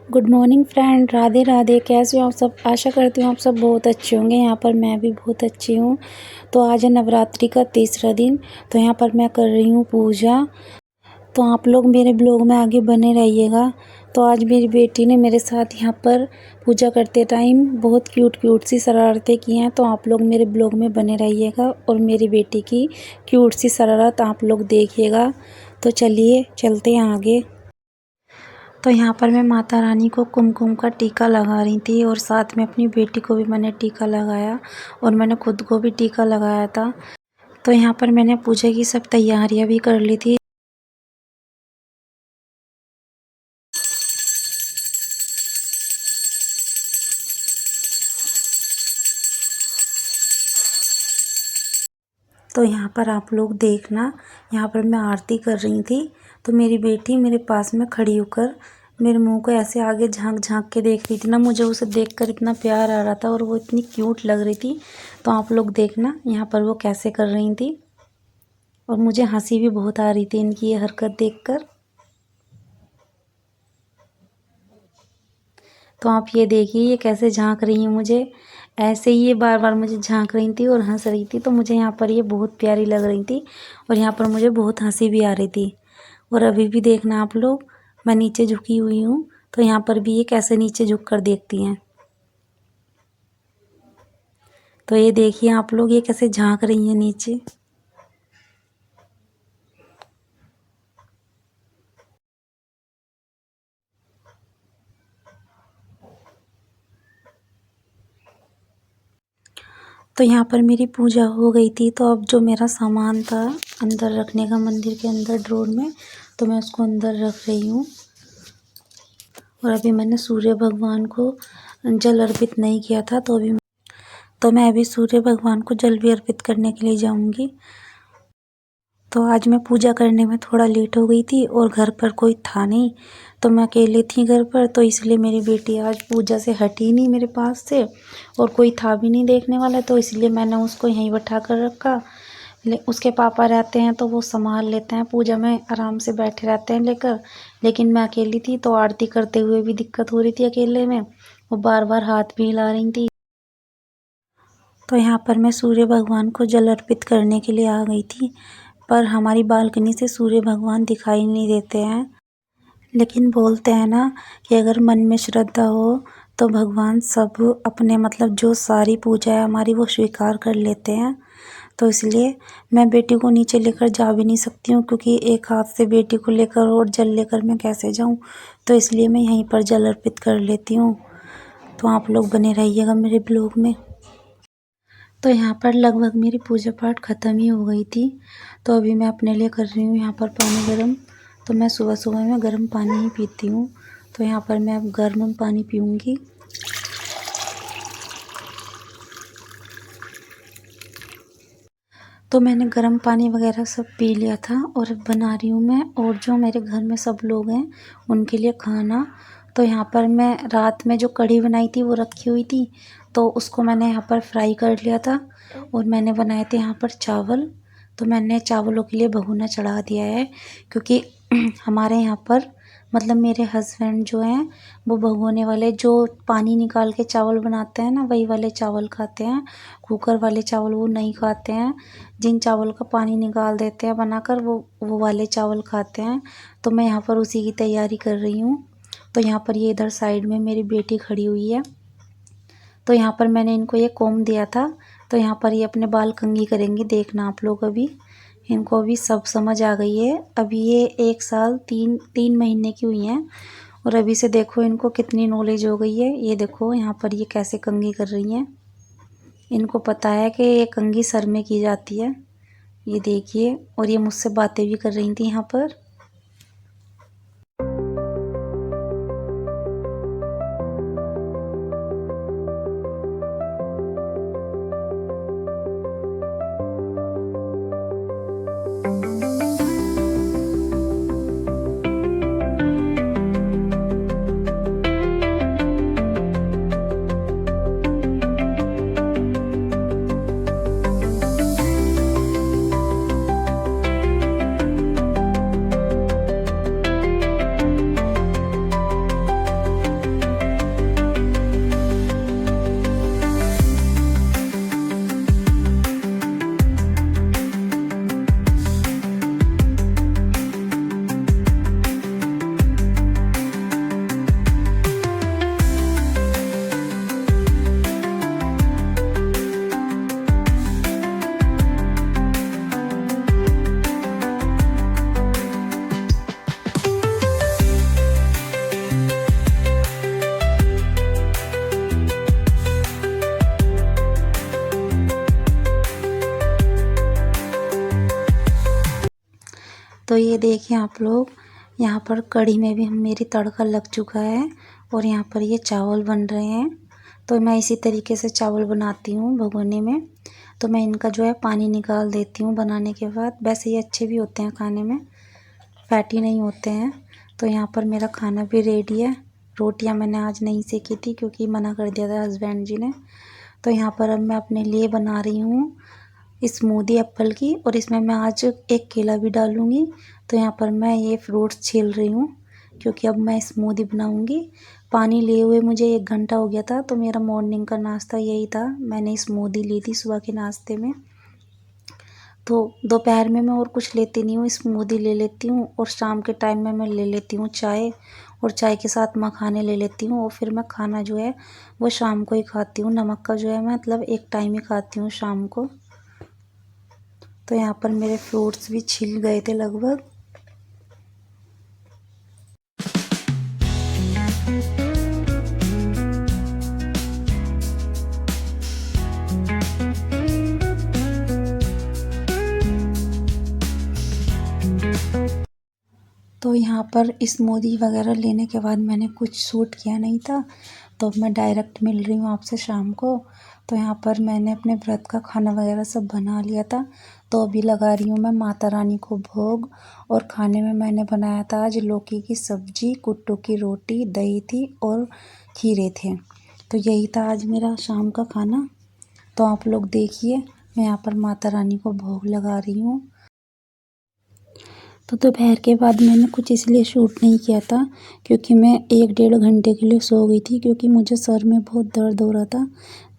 Good morning friend, Radhe Radhe. कैसे हो आप सब? आशा करती हूँ आप सब बहुत अच्छे होंगे। यहाँ पर मैं भी बहुत अच्छी हूँ। तो आज है नवरात्रि का तीसरा दिन। तो यहाँ पर मैं कर रही हूँ पूजा। तो आप लोग मेरे ब्लॉग में आगे बने रहिएगा। तो आज मेरी बेटी ने मेरे साथ यहाँ पर पूजा करते टाइम बहुत क्यूट क्यूट सी शरारतें की हैं। तो आप लोग मेरे ब्लॉग में बने रहिएगा और मेरी बेटी की क्यूट सी शरारत आप लोग देखिएगा। तो चलिए चलते हैं आगे। तो यहाँ पर मैं माता रानी को कुमकुम का टीका लगा रही थी और साथ में अपनी बेटी को भी मैंने टीका लगाया और मैंने खुद को भी टीका लगाया था। तो यहाँ पर मैंने पूजा की सब तैयारियां भी कर ली थी। तो यहाँ पर आप लोग देखना, यहाँ पर मैं आरती कर रही थी। तो मेरी बेटी मेरे पास में खड़ी होकर मेरे मुंह को ऐसे आगे झांक झांक के देख रही थी ना। मुझे उसे देखकर इतना प्यार आ रहा था और वो इतनी क्यूट लग रही थी। तो आप लोग देखना यहाँ पर वो कैसे कर रही थी और मुझे हंसी भी बहुत आ रही थी इनकी ये हरकत देखकर। तो आप ये देखिए ये कैसे झांक रही हैं मुझे। ऐसे ही ये बार बार मुझे झांक रही थी और हंस रही थी। तो मुझे यहाँ पर ये बहुत प्यारी लग रही थी और यहाँ पर मुझे बहुत हंसी भी आ रही थी। और अभी भी देखना आप लोग, मैं नीचे झुकी हुई हूँ। तो यहाँ पर भी ये कैसे नीचे झुक कर देखती हैं। तो ये देखिए आप लोग ये कैसे झांक रही हैं नीचे। तो यहाँ पर मेरी पूजा हो गई थी। तो अब जो मेरा सामान था अंदर रखने का मंदिर के अंदर ड्रॉर में, तो मैं उसको अंदर रख रही हूँ। और अभी मैंने सूर्य भगवान को जल अर्पित नहीं किया था। तो मैं अभी सूर्य भगवान को जल भी अर्पित करने के लिए जाऊंगी। तो आज मैं पूजा करने में थोड़ा लेट हो गई थी और घर पर कोई था नहीं। तो मैं अकेले थी घर पर, तो इसलिए मेरी बेटी आज पूजा से हटी नहीं मेरे पास से और कोई था भी नहीं देखने वाला। तो इसलिए मैंने उसको यहीं बैठा कर रखा। उसके पापा रहते हैं तो वो संभाल लेते हैं, पूजा में आराम से बैठे रहते हैं लेकर। लेकिन मैं अकेली थी तो आरती करते हुए भी दिक्कत हो रही थी अकेले में। वो बार बार हाथ भी हिला रही थी। तो यहाँ पर मैं सूर्य भगवान को जल अर्पित करने के लिए आ गई थी, पर हमारी बालकनी से सूर्य भगवान दिखाई नहीं देते हैं। लेकिन बोलते हैं ना कि अगर मन में श्रद्धा हो तो भगवान सब अपने मतलब जो सारी पूजा है हमारी वो स्वीकार कर लेते हैं। तो इसलिए मैं बेटी को नीचे लेकर जा भी नहीं सकती हूँ, क्योंकि एक हाथ से बेटी को लेकर और जल लेकर मैं कैसे जाऊँ। तो इसलिए मैं यहीं पर जल अर्पित कर लेती हूँ। तो आप लोग बने रहिएगा मेरे ब्लॉग में। तो यहाँ पर लगभग मेरी पूजा पाठ ख़त्म ही हो गई थी। तो अभी मैं अपने लिए कर रही हूँ यहाँ पर पानी गर्म। तो मैं सुबह सुबह में गर्म पानी ही पीती हूँ। तो यहाँ पर मैं अब गर्म पानी पीऊँगी। तो मैंने गर्म पानी वगैरह सब पी लिया था और अब बना रही हूँ मैं और जो मेरे घर में सब लोग हैं उनके लिए खाना। तो यहाँ पर मैं रात में जो कढ़ी बनाई थी वो रखी हुई थी, तो उसको मैंने यहाँ पर फ्राई कर लिया था। और मैंने बनाए थे यहाँ पर चावल। तो मैंने चावलों के लिए भगोना चढ़ा दिया है, क्योंकि हमारे यहाँ पर मतलब मेरे हस्बैंड जो हैं वो भगोने वाले जो पानी निकाल के चावल बनाते हैं ना वही वाले चावल खाते हैं। कुकर वाले चावल वो नहीं खाते हैं। जिन चावल का पानी निकाल देते हैं बनाकर वो वाले चावल खाते हैं। तो मैं यहाँ पर उसी की तैयारी कर रही हूँ। तो यहाँ पर ये इधर साइड में मेरी बेटी खड़ी हुई है। तो यहाँ पर मैंने इनको ये कोम दिया था। तो यहाँ पर ये अपने बाल कंघी करेंगी, देखना आप लोग। अभी इनको अभी सब समझ आ गई है। अभी ये 1 साल 3 महीने की हुई हैं और अभी से देखो इनको कितनी नॉलेज हो गई है। ये देखो यहाँ पर ये कैसे कंघी कर रही हैं। इनको पता है कि ये कंघी सर में की जाती है। ये देखिए, और ये मुझसे बातें भी कर रही थी यहाँ पर। तो ये देखिए आप लोग, यहाँ पर कढ़ी में भी मेरी तड़का लग चुका है और यहाँ पर ये चावल बन रहे हैं। तो मैं इसी तरीके से चावल बनाती हूँ भगोने में। तो मैं इनका जो है पानी निकाल देती हूँ बनाने के बाद। वैसे ये अच्छे भी होते हैं खाने में, फैटी नहीं होते हैं। तो यहाँ पर मेरा खाना भी रेडी है। रोटियाँ मैंने आज नहीं सेकी थी क्योंकि मना कर दिया था हस्बैंड जी ने। तो यहाँ पर अब मैं अपने लिए बना रही हूँ स्मूदी एप्पल की, और इसमें मैं आज एक केला भी डालूँगी। तो यहाँ पर मैं ये फ्रूट्स छील रही हूँ क्योंकि अब मैं स्मूदी बनाऊँगी। पानी लिए हुए मुझे 1 घंटा हो गया था। तो मेरा मॉर्निंग का नाश्ता यही था, मैंने स्मूदी ली थी सुबह के नाश्ते में। तो दोपहर में मैं और कुछ लेती नहीं हूँ, स्मूदी ले लेती हूँ, और शाम के टाइम में मैं ले लेती हूँ चाय, और चाय के साथ मखाने ले लेती हूँ। और फिर मैं खाना जो है वो शाम को ही खाती हूँ। नमक का जो है मैं मतलब एक टाइम ही खाती हूँ शाम को। तो यहाँ पर मेरे फ्रूट्स भी छिल गए थे लगभग। तो यहाँ पर स्मूदी वगैरह लेने के बाद मैंने कुछ शूट किया नहीं था, तो अब मैं डायरेक्ट मिल रही हूँ आपसे शाम को। तो यहाँ पर मैंने अपने व्रत का खाना वगैरह सब बना लिया था। तो अभी लगा रही हूँ मैं माता रानी को भोग। और खाने में मैंने बनाया था आज लौकी की सब्जी, कुट्टू की रोटी, दही थी और खीरे थे। तो यही था आज मेरा शाम का खाना। तो आप लोग देखिए, मैं यहाँ पर माता रानी को भोग लगा रही हूँ। तो दोपहर के बाद मैंने कुछ इसलिए शूट नहीं किया था क्योंकि मैं 1-1.5 घंटे के लिए सो गई थी, क्योंकि मुझे सर में बहुत दर्द हो रहा था।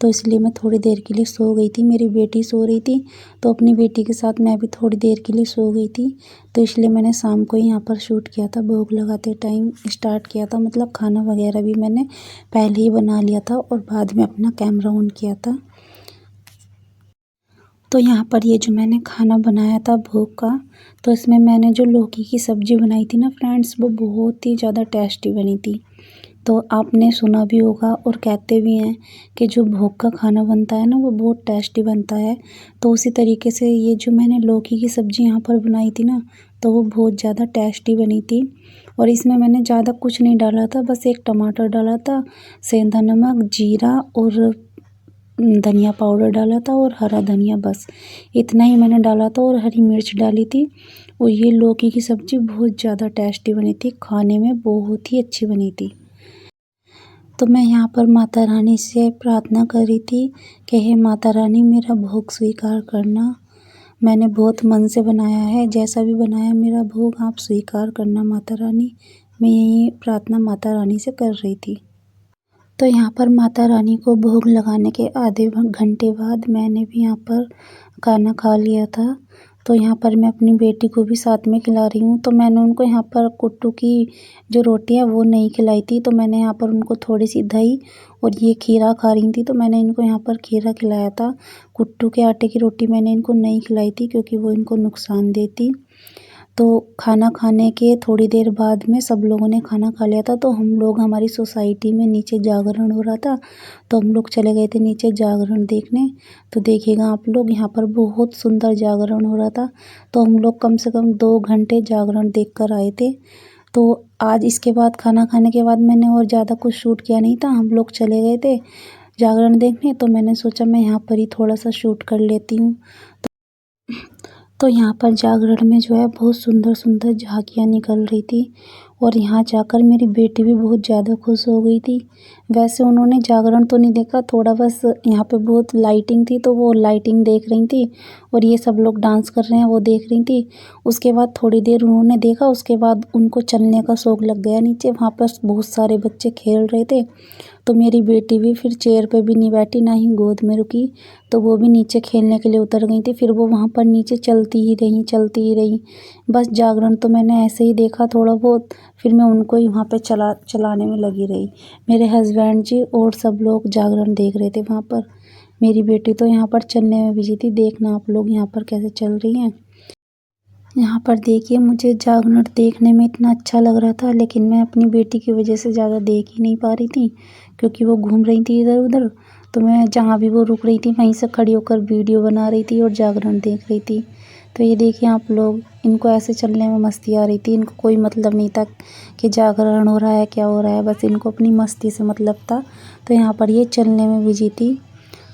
तो इसलिए मैं थोड़ी देर के लिए सो गई थी। मेरी बेटी सो रही थी, तो अपनी बेटी के साथ मैं भी थोड़ी देर के लिए सो गई थी। तो इसलिए मैंने शाम को ही यहाँ पर शूट किया था, भोग लगाते टाइम स्टार्ट किया था। मतलब खाना वगैरह भी मैंने पहले ही बना लिया था और बाद में अपना कैमरा ऑन किया था। तो यहाँ पर ये जो मैंने खाना बनाया था भोग का, तो इसमें मैंने जो लौकी की सब्ज़ी बनाई थी ना फ्रेंड्स, वो बहुत ही ज़्यादा टेस्टी बनी थी। तो आपने सुना भी होगा और कहते भी हैं कि जो भोग का खाना बनता है ना वो बहुत टेस्टी बनता है। तो उसी तरीके से ये जो मैंने लौकी की सब्ज़ी यहाँ पर बनाई थी ना, तो वो बहुत ज़्यादा टेस्टी बनी थी। और इसमें मैंने ज़्यादा कुछ नहीं डाला था, बस एक टमाटर डाला था, सेंधा नमक, जीरा और धनिया पाउडर डाला था और हरा धनिया, बस इतना ही मैंने डाला था, और हरी मिर्च डाली थी। और ये लौकी की सब्ज़ी बहुत ज़्यादा टेस्टी बनी थी, खाने में बहुत ही अच्छी बनी थी। तो मैं यहाँ पर माता रानी से प्रार्थना कर रही थी कि हे माता रानी, मेरा भोग स्वीकार करना। मैंने बहुत मन से बनाया है, जैसा भी बनाया मेरा भोग आप स्वीकार करना माता रानी। मैं यही प्रार्थना माता रानी से कर रही थी। तो यहाँ पर माता रानी को भोग लगाने के आधे घंटे बाद मैंने भी यहाँ पर खाना खा लिया था। तो यहाँ पर मैं अपनी बेटी को भी साथ में खिला रही हूँ। तो मैंने उनको यहाँ पर कुट्टू की जो रोटी है वो नहीं खिलाई थी, तो मैंने यहाँ पर उनको थोड़ी सी दही और ये खीरा खा रही थी, तो मैंने इनको यहाँ पर खीरा खिलाया था। कुट्टू के आटे की रोटी मैंने इनको नहीं खिलाई थी क्योंकि वो इनको नुकसान देती। तो खाना खाने के थोड़ी देर बाद में सब लोगों ने खाना खा लिया था। तो हम लोग, हमारी सोसाइटी में नीचे जागरण हो रहा था, तो हम लोग चले गए थे नीचे जागरण देखने। तो देखिएगा आप लोग, यहाँ पर बहुत सुंदर जागरण हो रहा था। तो हम लोग कम से कम 2 घंटे जागरण देख कर आए थे। तो आज इसके बाद खाना खाने के बाद मैंने और ज़्यादा कुछ शूट किया नहीं था, हम लोग चले गए थे जागरण देखने। तो मैंने सोचा मैं यहाँ पर ही थोड़ा सा शूट कर लेती हूँ। तो यहाँ पर जागरण में जो है बहुत सुंदर सुंदर झांकियाँ निकल रही थी, और यहाँ जाकर मेरी बेटी भी बहुत ज़्यादा खुश हो गई थी। वैसे उन्होंने जागरण तो नहीं देखा, थोड़ा बस यहाँ पे बहुत लाइटिंग थी तो वो लाइटिंग देख रही थी, और ये सब लोग डांस कर रहे हैं वो देख रही थी। उसके बाद थोड़ी देर उन्होंने देखा, उसके बाद उनको चलने का शौक़ लग गया नीचे। वहाँ पर बहुत सारे बच्चे खेल रहे थे, तो मेरी बेटी भी फिर चेयर पे भी नहीं बैठी, ना ही गोद में रुकी, तो वो भी नीचे खेलने के लिए उतर गई थी। फिर वो वहाँ पर नीचे चलती ही रही। बस जागरण तो मैंने ऐसे ही देखा थोड़ा बहुत, फिर मैं उनको ही वहाँ पे चलाने में लगी रही। मेरे हस्बैंड जी और सब लोग जागरण देख रहे थे वहाँ पर। मेरी बेटी तो यहाँ पर चलने में बिजी थी। देखना आप लोग यहाँ पर कैसे चल रही हैं। यहाँ पर देखिए, मुझे जागरण देखने में इतना अच्छा लग रहा था, लेकिन मैं अपनी बेटी की वजह से ज़्यादा देख ही नहीं पा रही थी क्योंकि वो घूम रही थी इधर उधर। तो मैं जहाँ भी वो रुक रही थी वहीं से खड़ी होकर वीडियो बना रही थी और जागरण देख रही थी। तो ये देखिए आप लोग, इनको ऐसे चलने में मस्ती आ रही थी। इनको कोई मतलब नहीं था कि जागरण हो रहा है क्या हो रहा है, बस इनको अपनी मस्ती से मतलब था। तो यहाँ पर ये चलने में बिजी थी।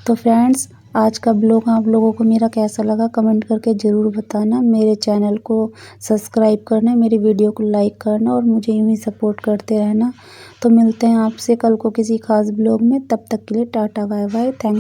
तो फ्रेंड्स, आज का ब्लॉग आप लोगों को मेरा कैसा लगा कमेंट करके ज़रूर बताना। मेरे चैनल को सब्सक्राइब करना, मेरी वीडियो को लाइक करना और मुझे यूँ ही सपोर्ट करते रहना। तो मिलते हैं आपसे कल को किसी खास ब्लॉग में। तब तक के लिए टाटा बाय बाय। थैंक्स।